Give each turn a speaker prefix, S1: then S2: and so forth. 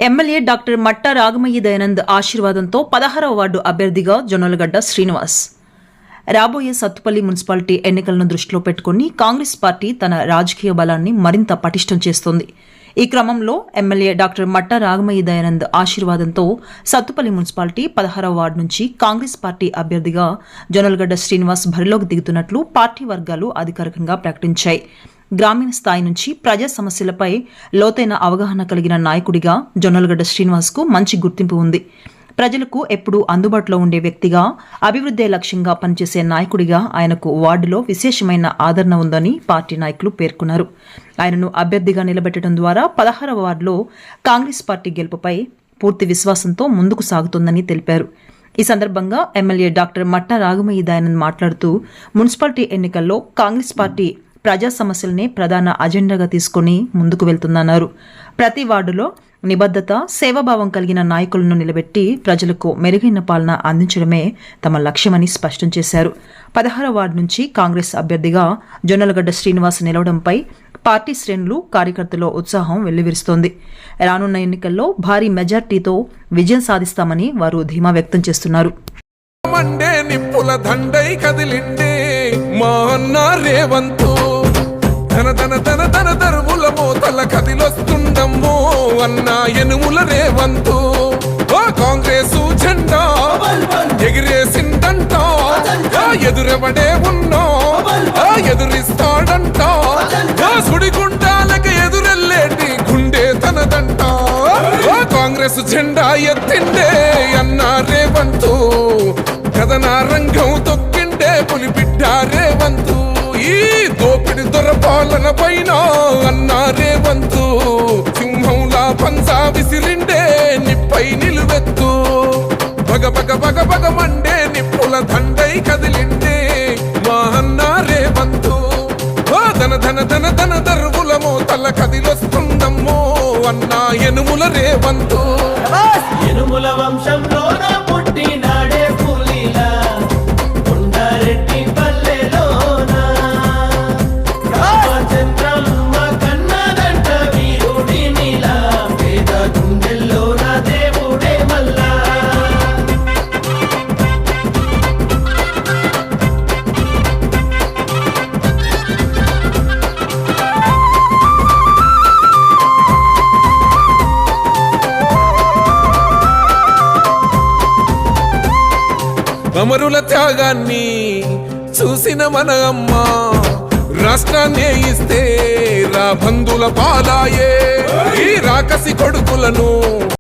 S1: MLA doctor మట్టా రాగమయ్యి దయానంద్ ఆశీర్వాదంతో 16వ ward అభ్యర్థిగా జొన్నలగడ్డ శ్రీనివాస్. రాబోయే సత్తుపల్లి మున్సిపాలిటీ ఎన్నికలను దృష్టిలో పెట్టుకుని కాంగ్రెస్ పార్టీ తన రాజకీయ బలాన్ని మరింత పటిష్టం చేస్తోంది. ఈ క్రమంలో ఎమ్మెల్యే డాక్టర్ మట్టా రాగమయ్యి దయానంద్ ఆశీర్వాదంతో సత్తుపల్లి మున్సిపాలిటీ 16వ వార్డు నుంచి కాంగ్రెస్ పార్టీ అభ్యర్థిగా జొన్నలగడ్డ శ్రీనివాస్ బరిలోకి దిగుతున్నట్లు పార్టీ వర్గాలు అధికారికంగా ప్రకటించాయి. గ్రామీణ స్థాయి నుంచి ప్రజా సమస్యలపై లోతైన అవగాహన కలిగిన నాయకుడిగా జొన్నలగడ్డ శ్రీనివాస్కు మంచి గుర్తింపు ఉంది. ప్రజలకు ఎప్పుడూ అందుబాటులో ఉండే వ్యక్తిగా, అభివృద్ధే లక్ష్యంగా పనిచేసే నాయకుడిగా ఆయనకు వార్డులో విశేషమైన ఆదరణ ఉందని పార్టీ నాయకులు పేర్కొన్నారు. ఆయనను అభ్యర్థిగా నిలబెట్టడం ద్వారా 16వ వార్డులో కాంగ్రెస్ పార్టీ గెలుపుపై పూర్తి విశ్వాసంతో ముందుకు సాగుతోందని తెలిపారు. ఈ సందర్భంగా ఎమ్మెల్యే డాక్టర్ మట్టా రాగమయ్యి దయానంద్ మాట్లాడుతూ, మున్సిపాలిటీ ఎన్నికల్లో కాంగ్రెస్ పార్టీ ప్రజా సమస్యలనే ప్రధాన అజెండాగా తీసుకుని ముందుకు వెళ్తుందన్నారు. ప్రతి వార్డులో నిబద్ధత, సేవాభావం కలిగిన నాయకులను నిలబెట్టి ప్రజలకు మెరుగైన పాలన అందించడమే తమ లక్ష్యమని స్పష్టం చేశారు. 16వ వార్డు నుంచి కాంగ్రెస్ అభ్యర్థిగా జొన్నలగడ్డ శ్రీనివాస్ నిలవడంపై పార్టీ శ్రేణులు, కార్యకర్తల్లో ఉత్సాహం వెల్లివిరుస్తోంది. రానున్న ఎన్నికల్లో భారీ మెజార్టీతో విజయం సాధిస్తామని వారు ధీమా వ్యక్తం చేస్తున్నారు.
S2: మండే నిప్పుల దండై కదిలిండే మా అన్న రేవంతు, ధన ధన ధన ధన దరువుల మోతల కదిలొస్తుండమ్మో అన్న ఎనుముల రేవంతు. కాంగ్రెసు జెండా ఎగిరేసిందంట, ఎదురెవడే ఉన్నా ఎదురిస్తాడంట, సుడిగుండాలకి ఎదురెల్లేటి గుండె తనదంట. కాంగ్రెస్ జెండా ఎత్తిండే అన్న రేవంతు, కథన రంగం తొక్కిండే పులిబిడ్డ రేవంతు. ఈ దోపిడి దొరపాలన పైన అన్న రేవంతు, సింహంలా పంజా విసిరిండే నిప్పై నిలువెత్తు. బగ బగ బగ బగ మండే నిప్పుల దండై కదిలిండే మా అన్న రేవంతు. ధన ధన ధన ధన దరువుల మోతల కదిలొస్తుందమ్మో అన్న ఎనుముల రేవంతు.
S3: ఎనుముల వంశంలో పుట్టినాడే పులిలా కొండారెడ్డి పల్లెలోన, రామచంద్రమ్మ కన్నదంట వీరుడి నీలా, పేద గుండెల్లోన దేవుడే మల్లా.
S2: అమరుల త్యాగాన్ని చూసిన మన అమ్మ, రాష్ట్రాన్ని ఇస్తే రా బంధుల పాలాయే. ఈ రాకసి కొడుకులను